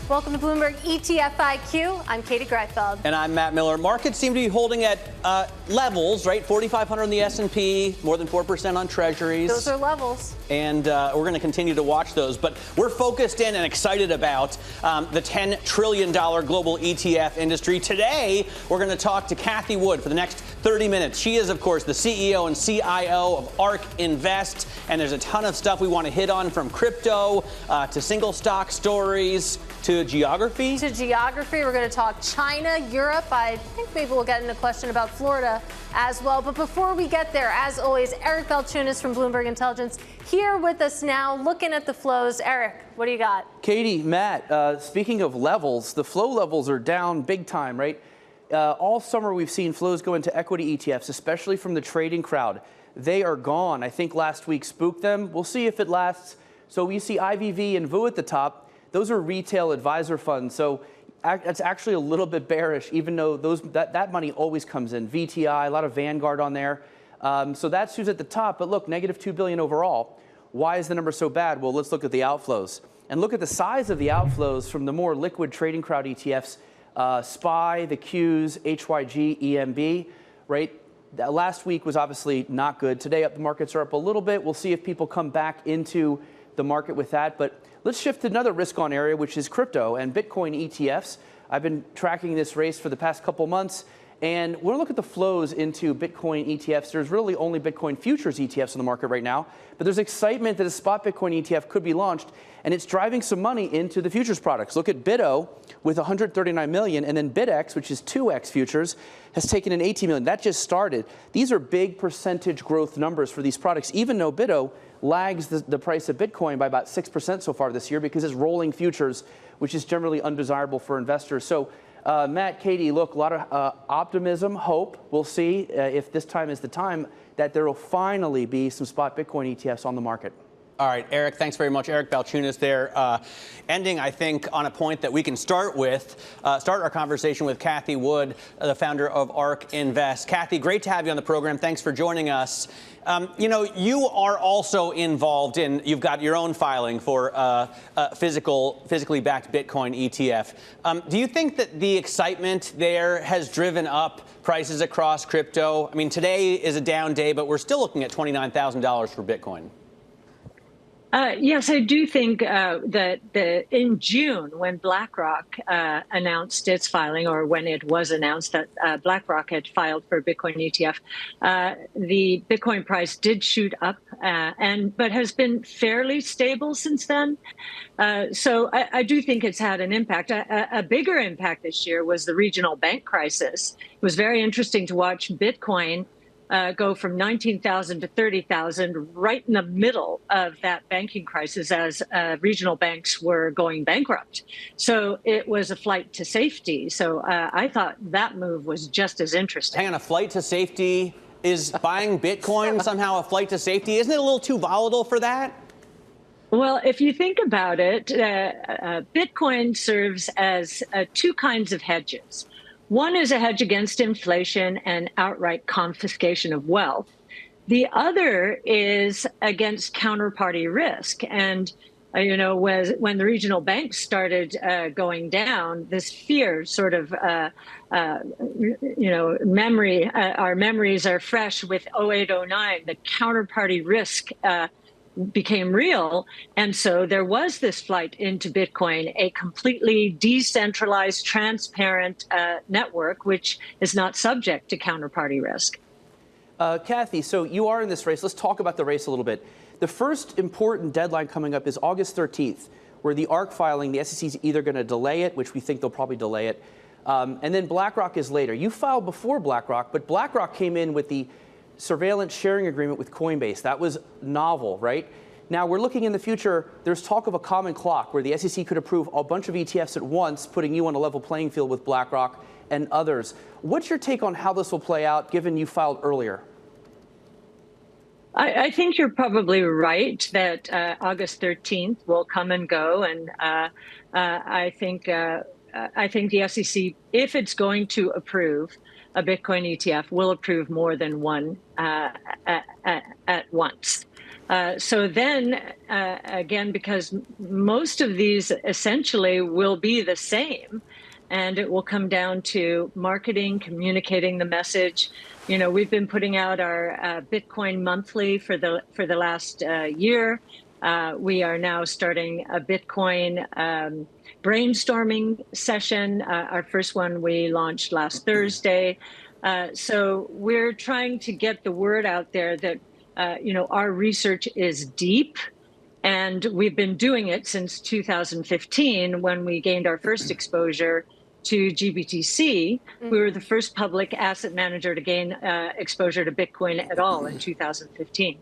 Welcome to Bloomberg ETF IQ. I'm Cathie Greifeld. And I'm Matt Miller. Markets seem to be holding at levels, right? 4,500 on the S&P, more than 4% on treasuries. Those are levels. And we're going to continue to watch those. But we're focused in and excited about the $10 trillion global ETF industry. Today, we're going to talk to Cathie Wood for the next 30 minutes. She is, of course, the CEO and CIO of ARK Invest. And there's a ton of stuff we want to hit on, from crypto to single stock stories to geography. We're going to talk China, Europe. I think maybe we'll get into a question about Florida as well. But before we get there, as always, Eric Balchunas from Bloomberg Intelligence here with us now, looking at the flows. Eric, what do you got? Cathie, Matt, speaking of levels, the flow levels are down big time, right? All summer we've seen flows go into equity ETFs, especially from the trading crowd. They are gone. I think last week spooked them. We'll see if it lasts. So we see IVV and VU at the top. Those are retail advisor funds. So it's actually a little bit bearish, even though that money always comes in. VTI, a lot of Vanguard on there. So that's who's at the top. But look, negative $2 billion overall. Why is the number so bad? Well, let's look at the outflows. And look at the size of the outflows from the more liquid trading crowd ETFs, SPY, the Qs, HYG, EMB, right? Last week was obviously not good. Today, the markets are up a little bit. We'll see if people come back into the market with that. But let's shift to another risk-on area, which is crypto and Bitcoin ETFs. I've been tracking this race for the past couple months, and we're going to look at the flows into Bitcoin ETFs. There's really only Bitcoin futures ETFs on the market right now, but there's excitement that a spot Bitcoin ETF could be launched, and it's driving some money into the futures products. Look at BITO with 139 million, and then BitX, which is 2X futures, has taken in 18 million. That just started. These are big percentage growth numbers for these products, even though BITO lags the price of Bitcoin by about 6% so far this year because it's rolling futures, which is generally undesirable for investors. So, Matt, Cathie, look, a lot of optimism, hope. We'll see if this time is the time that there will finally be some spot Bitcoin ETFs on the market. All right, Eric, thanks very much. Eric Balchunas there, ending, I think, on a point that we can start our conversation with Cathie Wood, the founder of ARK Invest. Cathie, great to have you on the program. Thanks for joining us. You are also involved you've got your own filing for physically backed Bitcoin ETF. Do you think that the excitement there has driven up prices across crypto? I mean, today is a down day, but we're still looking at $29,000 for Bitcoin. Yes, I do think that in June, when BlackRock announced its filing, or when it was announced that BlackRock had filed for a Bitcoin ETF, the Bitcoin price did shoot up, but has been fairly stable since then. So I do think it's had an impact. A bigger impact this year was the regional bank crisis. It was very interesting to watch Bitcoin go from 19,000 to 30,000 right in the middle of that banking crisis as regional banks were going bankrupt. So it was a flight to safety. So I thought that move was just as interesting. Hang on, a flight to safety? Is buying Bitcoin somehow a flight to safety? Isn't it a little too volatile for that? Well, if you think about it, Bitcoin serves as two kinds of hedges. One is a hedge against inflation and outright confiscation of wealth. The other is against counterparty risk. And, when the regional banks started going down, this fear sort of, our memories are fresh with 08, 09, the counterparty risk became real. And so there was this flight into Bitcoin, a completely decentralized, transparent network, which is not subject to counterparty risk. Cathie, so you are in this race. Let's talk about the race a little bit. The first important deadline coming up is August 13th, where the ARK filing, the SEC is either going to delay it, which we think they'll probably delay it, and then BlackRock is later. You filed before BlackRock, but BlackRock came in with the surveillance sharing agreement with Coinbase. That was novel, right? Now we're looking in the future. There's talk of a common clock where the SEC could approve a bunch of ETFs at once, putting you on a level playing field with BlackRock and others. What's your take on how this will play out, given you filed earlier? I think you're probably right that August 13th will come and go, and I think the SEC, if it's going to approve a Bitcoin ETF, will approve more than one at once. So then, again, because most of these essentially will be the same, and it will come down to marketing, communicating the message. You know, we've been putting out our Bitcoin monthly for the last year. We are now starting a Bitcoin brainstorming session. Our first one we launched last Thursday. So we're trying to get the word out there that you know, our research is deep, and we've been doing it since 2015 when we gained our first exposure to GBTC. We were the first public asset manager to gain exposure to Bitcoin at all in 2015.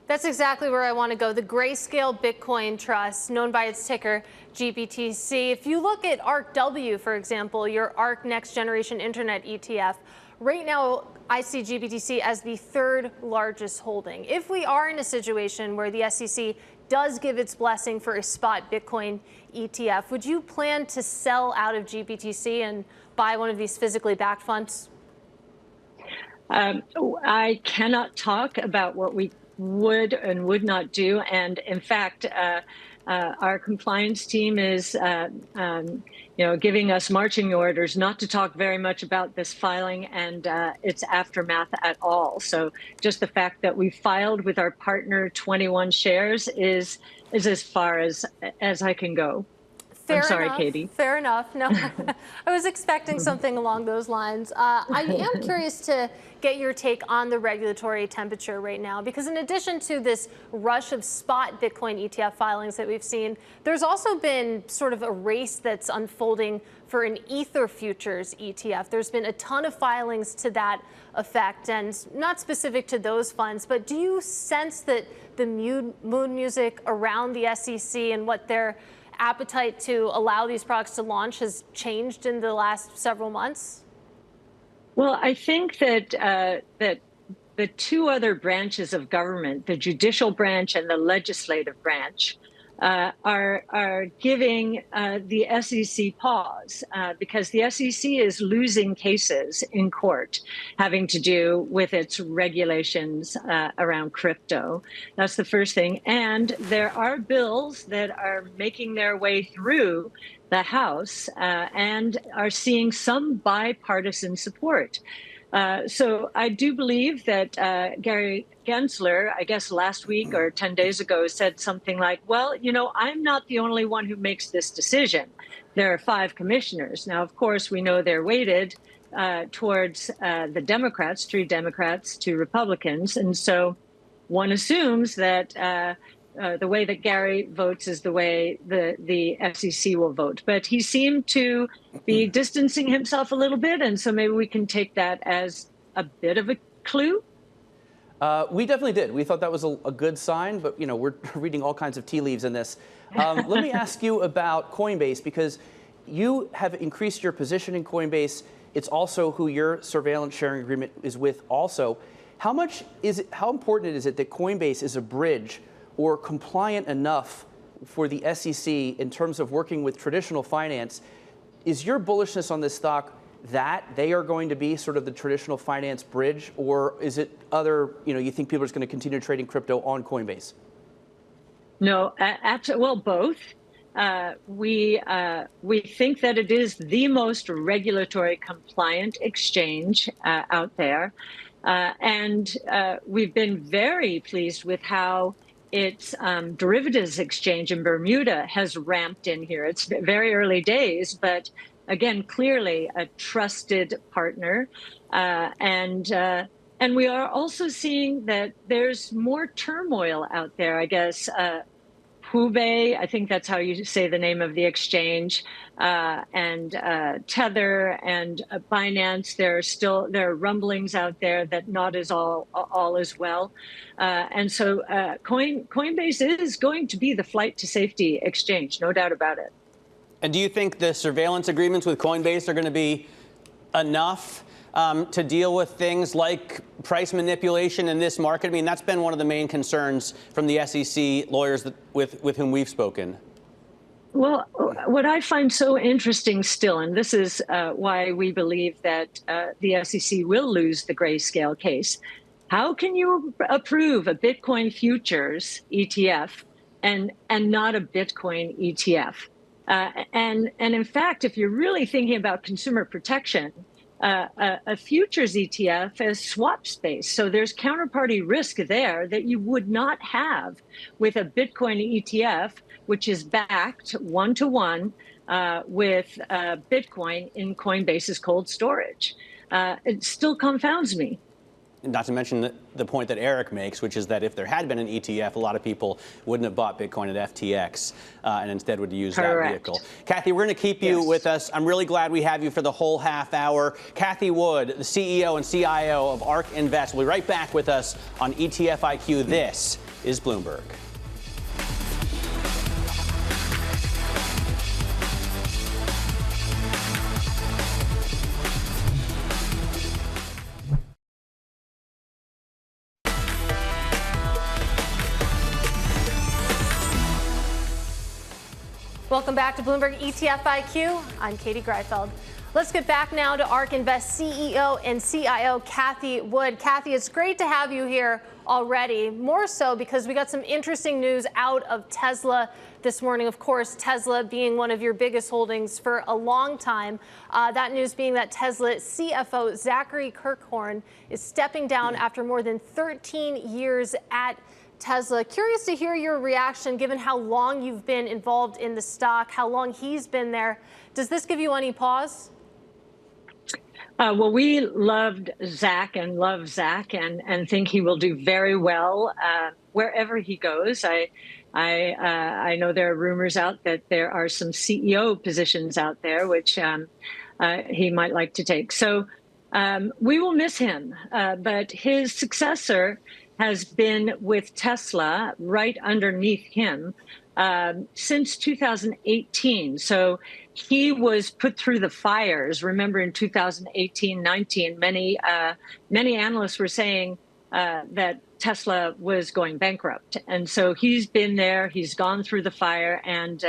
That's exactly where I want to go. The Grayscale Bitcoin Trust, known by its ticker GBTC. If you look at ARKW, for example, your ARK Next Generation Internet ETF, right now I see GBTC as the third largest holding. If we are in a situation where the SEC does give its blessing for a spot Bitcoin ETF, would you plan to sell out of GBTC and buy one of these physically backed funds? I cannot talk about what we would and would not do. And in fact, our compliance team is, you know, giving us marching orders not to talk very much about this filing and its aftermath at all. So just the fact that we filed with our partner 21 shares is as far as I can go. I'm sorry, Katie. Fair enough. No, I was expecting something along those lines. I am curious to get your take on the regulatory temperature right now, because in addition to this rush of spot Bitcoin ETF filings that we've seen, there's also been sort of a race that's unfolding for an Ether futures ETF. There's been a ton of filings to that effect, and not specific to those funds, but do you sense that the mood music around the SEC and what their appetite to allow these products to launch has changed in the last several months? Well, I think that that the two other branches of government, the judicial branch and the legislative branch, are giving the SEC pause because the SEC is losing cases in court having to do with its regulations around crypto. That's the first thing. And there are bills that are making their way through the House and are seeing some bipartisan support. So I do believe that Gary Gensler, I guess last week or 10 days ago, said something like, well, you know, I'm not the only one who makes this decision. There are 5 commissioners. Now, of course, we know they're weighted towards the Democrats, 3 Democrats, 2 Republicans. And so one assumes that the way that Gary votes is the way the FCC will vote. But he seemed to be distancing himself a little bit, and so maybe we can take that as a bit of a clue. We definitely did. We thought that was a good sign, but you know, we're reading all kinds of tea leaves in this. Let me ask you about Coinbase, because you have increased your position in Coinbase. It's also who your surveillance sharing agreement is with also. How important is it that Coinbase is a bridge or compliant enough for the SEC in terms of working with traditional finance? Is your bullishness on this stock that they are going to be sort of the traditional finance bridge, or is it other, you know, you think people are just going to continue trading crypto on Coinbase? No, absolutely. Well, both. We think that it is the most regulatory compliant exchange out there. And we've been very pleased with how its derivatives exchange in Bermuda has ramped in here. It's very early days, but again, clearly a trusted partner. And we are also seeing that there's more turmoil out there, I guess. Hubei, I think that's how you say the name of the exchange, and Tether and Binance. There are rumblings out there that not is all is well, and so Coinbase is going to be the flight to safety exchange, no doubt about it. And do you think the surveillance agreements with Coinbase are going to be enough to deal with things like price manipulation in this market? I mean, that's been one of the main concerns from the SEC lawyers with whom we've spoken. Well, what I find so interesting still, and this is why we believe that the SEC will lose the Grayscale case, how can you approve a Bitcoin futures ETF and not a Bitcoin ETF? And in fact, if you're really thinking about consumer protection, a futures ETF is swap space. So there's counterparty risk there that you would not have with a Bitcoin ETF, which is backed one-to-one with Bitcoin in Coinbase's cold storage. It still confounds me. Not to mention the point that Eric makes, which is that if there had been an ETF, a lot of people wouldn't have bought Bitcoin at FTX and instead would use that vehicle. Cathie, we're going to keep you with us. I'm really glad we have you for the whole half hour. Cathie Wood, the CEO and CIO of ARK Invest, will be right back with us on ETF IQ. This is Bloomberg. Welcome back to Bloomberg ETF IQ. I'm Katie Greifeld. Let's get back now to ARK Invest CEO and CIO Cathie Wood. Cathie, it's great to have you here already, more so because we got some interesting news out of Tesla this morning. Of course, Tesla being one of your biggest holdings for a long time. That news being that Tesla CFO Zachary Kirkhorn is stepping down after more than 13 years at Tesla. Curious to hear your reaction given how long you've been involved in the stock, how long he's been there. Does this give you any pause? Well, we loved Zach and love Zach and think he will do very well wherever he goes. I know there are rumors out that there are some CEO positions out there which he might like to take. So we will miss him, but his successor has been with Tesla right underneath him since 2018. So he was put through the fires. Remember, in 2018-19, many analysts were saying that Tesla was going bankrupt. And so he's been there, he's gone through the fire, and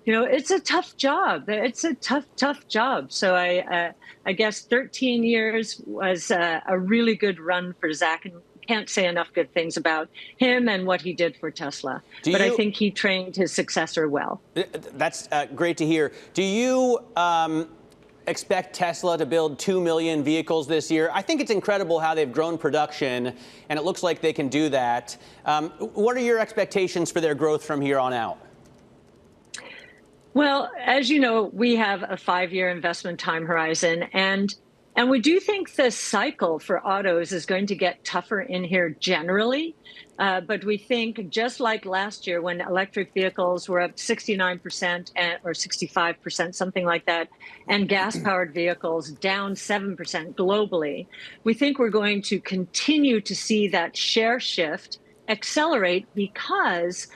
it's a tough job. It's a tough job. So I guess 13 years was a really good run for Zach, and can't say enough good things about him and what he did for Tesla. But I think he trained his successor well. That's great to hear. Do you expect Tesla to build 2 million vehicles this year? I think it's incredible how they've grown production, and it looks like they can do that. What are your expectations for their growth from here on out? Well, as you know, we have a 5-year investment time horizon, and we do think the cycle for autos is going to get tougher in here generally. But we think, just like last year when electric vehicles were up 69% or 65%, something like that, and gas-powered vehicles down 7% globally, we think we're going to continue to see that share shift accelerate because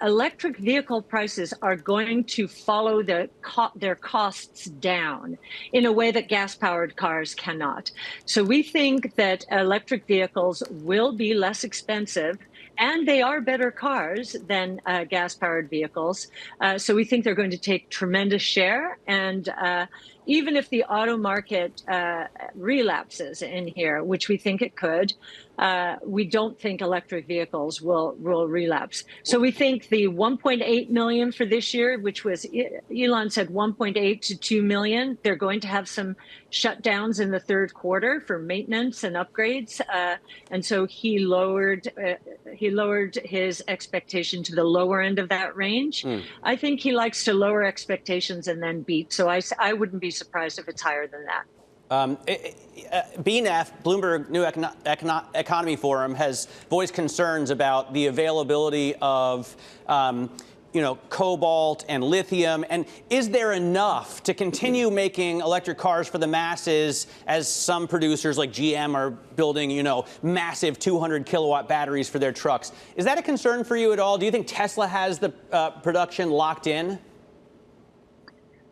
electric vehicle prices are going to follow their costs down in a way that gas-powered cars cannot. So we think that electric vehicles will be less expensive, and they are better cars than gas-powered vehicles. So we think they're going to take tremendous share. And even if the auto market relapses in here, which we think it could, we don't think electric vehicles will relapse. So we think the 1.8 million for this year, which was, Elon said 1.8 to 2 million, they're going to have some shutdowns in the third quarter for maintenance and upgrades. And so he lowered his expectation to the lower end of that range. I think he likes to lower expectations and then beat. So I wouldn't be surprised if it's higher than that. BNEF, Bloomberg New Economy Forum, has voiced concerns about the availability of cobalt and lithium. And is there enough to continue making electric cars for the masses as some producers like GM are building, massive 200 kilowatt batteries for their trucks? Is that a concern for you at all? Do you think Tesla has the production locked in?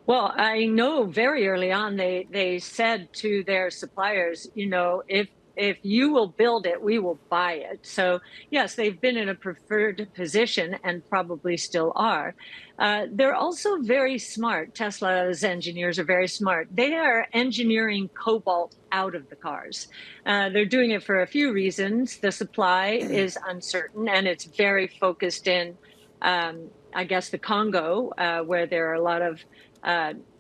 Well, I know very early on they said to their suppliers, if if you will build it, we will buy it. So yes, they've been in a preferred position and probably still are. They're also very smart. Tesla's engineers are very smart. They are engineering cobalt out of the cars. They're doing it for a few reasons. The supply is uncertain, and it's very focused in, I guess, the Congo, where there are a lot of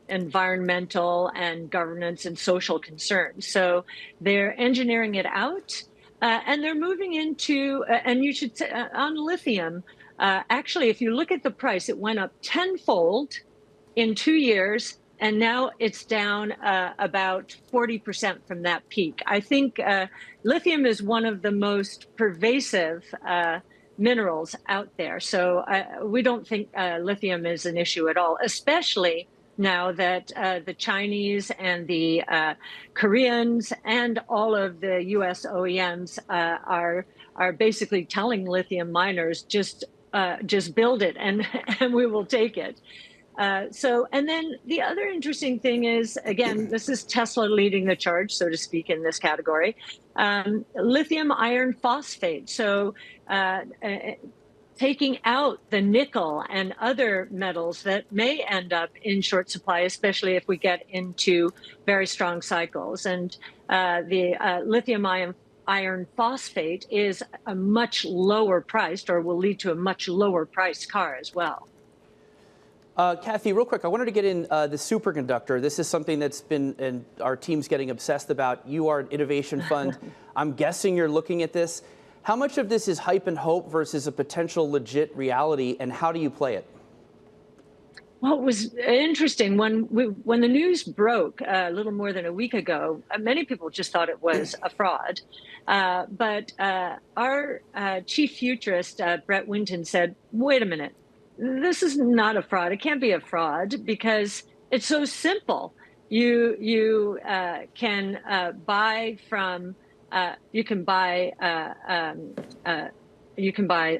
environmental and governance and social concerns. So they're engineering it out, and they're moving into, and you should, on lithium, actually, if you look at the price, it went up tenfold in 2 years, and now it's down about 40% from that peak. I think lithium is one of the most pervasive minerals out there. So we don't think lithium is an issue at all, especially now that the Chinese and the Koreans and all of the US OEMs are basically telling lithium miners, just build it and we will take it. And then the other interesting thing is, again, this is Tesla leading the charge, so to speak, in this category, lithium iron phosphate. So taking out the nickel and other metals that may end up in short supply, especially if we get into very strong cycles. And the lithium iron phosphate is a much lower priced, or will lead to a much lower priced car as well. Cathie, real quick, I wanted to get in the superconductor. This is something that's been, and our team's getting obsessed about. You are an innovation fund. I'm guessing you're looking at this. How much of this is hype and hope versus a potential legit reality, and how do you play it? Well, it was interesting when the news broke a little more than a week ago. Many people just thought it was a fraud, but our chief futurist Brett Winton said, "Wait a minute, this is not a fraud. It can't be a fraud because it's so simple. You can buy from." You can buy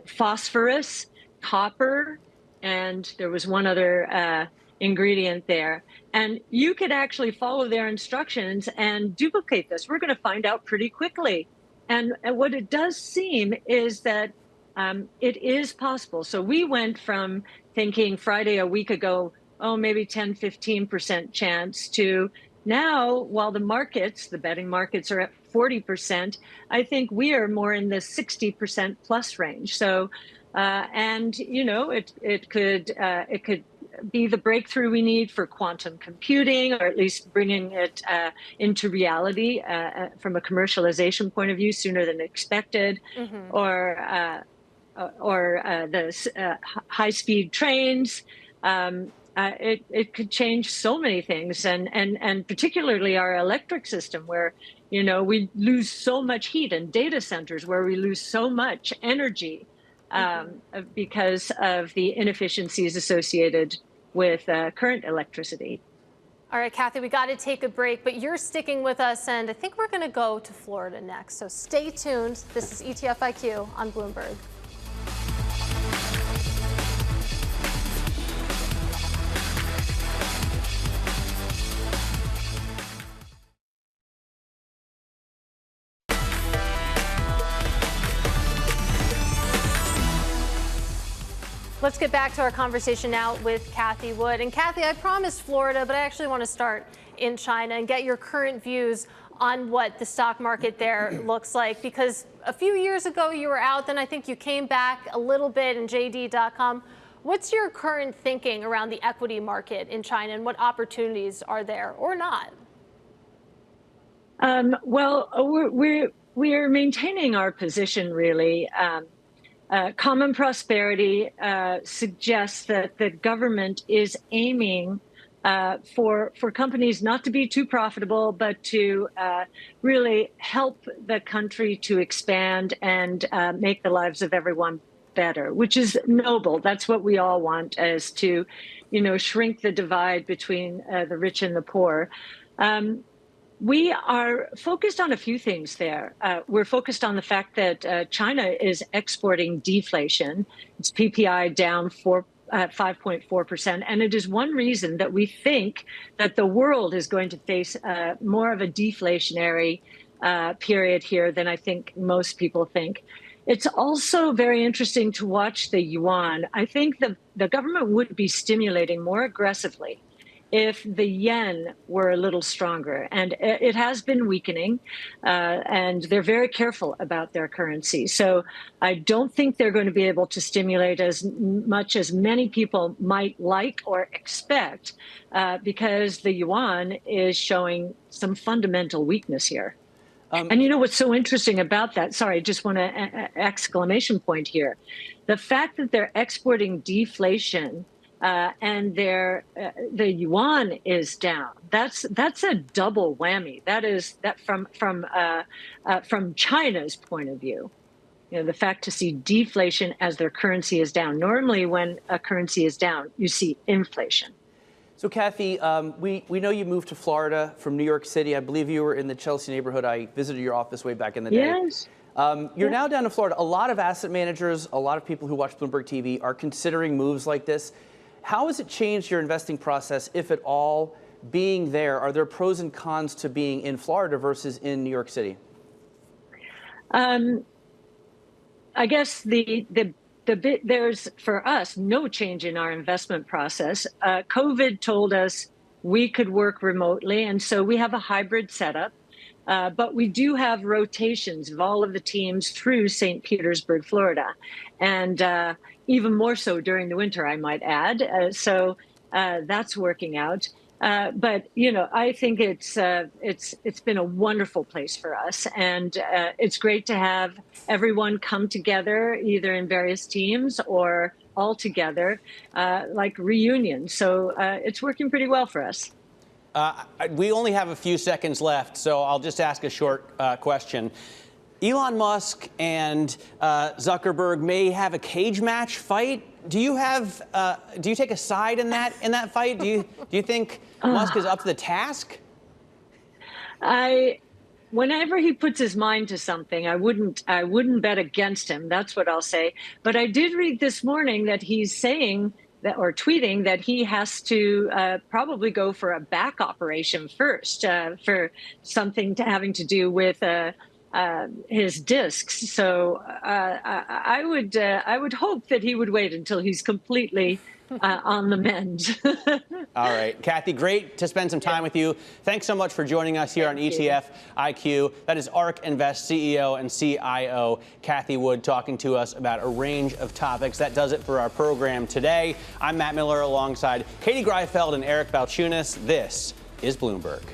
phosphorus, copper, and there was one other ingredient there. And you could actually follow their instructions and duplicate this. We're going to find out pretty quickly. And what it does seem is that it is possible. So we went from thinking Friday a week ago, oh, maybe 10, 15% chance, to now, while the markets, the betting markets, are at 40%, I think we are more in the 60% plus range. So, and you know, it could be the breakthrough we need for quantum computing, or at least bringing it into reality from a commercialization point of view sooner than expected, or the high-speed trains. It could change so many things, and particularly our electric system, where, you know, we lose so much heat, and data centers where we lose so much energy because of the inefficiencies associated with current electricity. All right, Cathie, we got to take a break, but you're sticking with us, and I think we're going to go to Florida next. So stay tuned. This is ETF IQ on Bloomberg. Let's get back to our conversation now with Cathie Wood. And Cathie, I promised Florida, but I actually want to start in China and get your current views on what the stock market there looks like. Because a few years ago you were out, then I think you came back a little bit in JD.com. What's your current thinking around the equity market in China, and what opportunities are there or not? Well, we're maintaining our position, really. Common prosperity suggests that the government is aiming for companies not to be too profitable, but to really help the country to expand and make the lives of everyone better, which is noble. That's what we all want, is to, you know, shrink the divide between the rich and the poor. We are focused on a few things there. We're focused on the fact that China is exporting deflation. Its PPI down 5.4%. And it is one reason that we think that the world is going to face more of a deflationary period here than I think most people think. It's also very interesting to watch the yuan. I think the government would be stimulating more aggressively if the yen were a little stronger. And it has been weakening, and they're very careful about their currency. So I don't think they're going to be able to stimulate as much as many people might like or expect, because the yuan is showing some fundamental weakness here. And you know what's so interesting about that? Sorry, just want to exclamation point here. The fact that they're exporting deflation and the yuan is down. That's a double whammy. That is that from China's point of view. You know, the fact to see deflation as their currency is down. Normally, when a currency is down, you see inflation. So, Cathie, we know you moved to Florida from New York City. I believe you were in the Chelsea neighborhood. I visited your office way back in the day. Yes. You're now down in Florida. A lot of asset managers, a lot of people who watch Bloomberg TV are considering moves like this. How has it changed your investing process, if at all, being there? Are there pros and cons to being in Florida versus in New York City? I guess there's, for us, no change in our investment process. COVID told us we could work remotely, and so we have a hybrid setup. But we do have rotations of all of the teams through St. Petersburg, Florida, and even more so during the winter, I might add. So that's working out. But you know, I think it's been a wonderful place for us, and it's great to have everyone come together, either in various teams or all together, like reunions. So it's working pretty well for us. We only have a few seconds left, so I'll just ask a short question. Elon Musk and Zuckerberg may have a cage match fight. Do you take a side in that fight? Do you think Musk is up to the task? Whenever he puts his mind to something, I wouldn't bet against him. That's what I'll say. But I did read this morning that he's saying that, or tweeting that he has to probably go for a back operation first for something having to do with his discs. So I would hope that he would wait until he's completely on the mend. All right. Cathie, great to spend some time with you. Thanks so much for joining us here on ETF IQ. That is ARK Invest CEO and CIO Cathie Wood talking to us about a range of topics. That does it for our program today. I'm Matt Miller alongside Katie Greifeld and Eric Balchunas. This is Bloomberg.